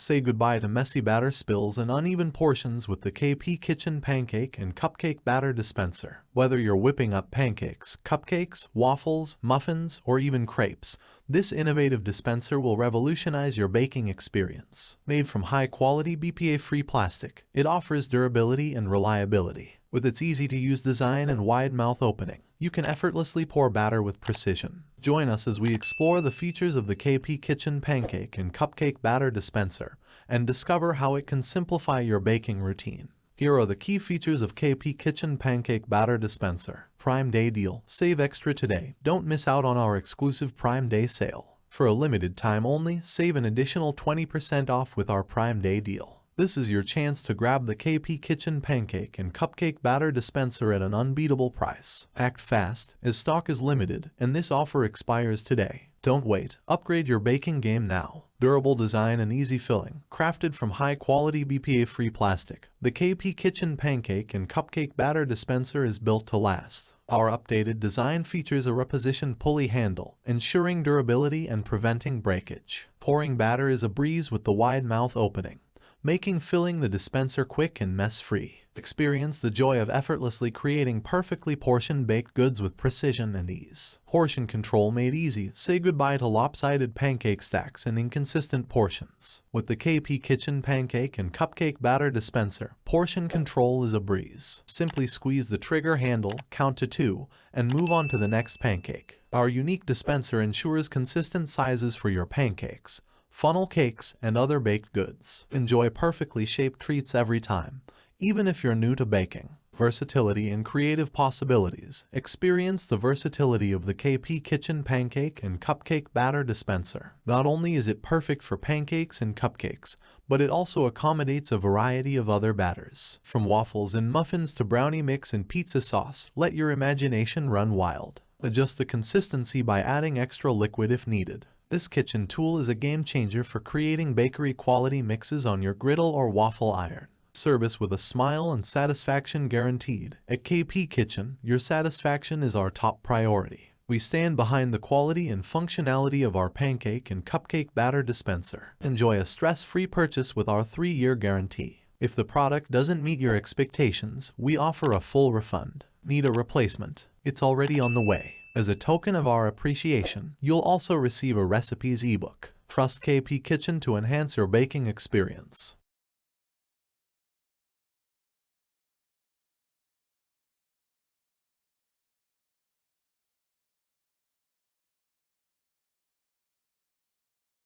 Say goodbye to messy batter spills and uneven portions with the KPKitchen Pancake and Cupcake Batter Dispenser. Whether you're whipping up pancakes, cupcakes, waffles, muffins, or even crepes, this innovative dispenser will revolutionize your baking experience. Made from high-quality Bpa-Free plastic, it offers durability and reliability. With its easy-to-use design and wide mouth opening, you can effortlessly pour batter with precision. Join us as we explore the features of the KPKitchen Pancake and Cupcake Batter Dispenser and discover how it can simplify your baking routine. Here are the key features of KPKitchen Pancake Batter Dispenser. Prime Day Deal. Save extra today. Don't miss out on our exclusive Prime Day sale. For a limited time only, save an additional 20% off with our Prime Day Deal. This is your chance to grab the KPKitchen Pancake and Cupcake Batter Dispenser at an unbeatable price. Act fast, as stock is limited, and this offer expires today. Don't wait. Upgrade your baking game now. Durable design and easy filling. Crafted from high-quality Bpa-Free plastic, the KPKitchen Pancake and Cupcake Batter Dispenser is built to last. Our updated design features a repositioned pulley handle, ensuring durability and preventing breakage. Pouring batter is a breeze with the wide mouth opening, making filling the dispenser quick and mess-free. Experience the joy of effortlessly creating perfectly portioned baked goods with precision and ease. Portion control made easy. Say goodbye to lopsided pancake stacks and inconsistent portions. With the KPKitchen Pancake and Cupcake Batter Dispenser, portion control is a breeze. Simply squeeze the trigger handle, count to 2, and move on to the next pancake. Our unique dispenser ensures consistent sizes for your pancakes, funnel cakes, and other baked goods. Enjoy perfectly shaped treats every time, even if you're new to baking. Versatility and creative possibilities. Experience the versatility of the KPKitchen Pancake and Cupcake Batter Dispenser. Not only is it perfect for pancakes and cupcakes, but it also accommodates a variety of other batters. From waffles and muffins to brownie mix and pizza sauce, let your imagination run wild. Adjust the consistency by adding extra liquid if needed. This kitchen tool is a game changer for creating bakery quality mixes on your griddle or waffle iron. Service with a smile and satisfaction guaranteed. At KPKitchen, your satisfaction is our top priority. We stand behind the quality and functionality of our pancake and cupcake batter dispenser. Enjoy a stress-free purchase with our 3-year guarantee. If the product doesn't meet your expectations, we offer a full refund. Need a replacement? It's already on the way. As a token of our appreciation, you'll also receive a recipes ebook. Trust KPKitchen to enhance your baking experience.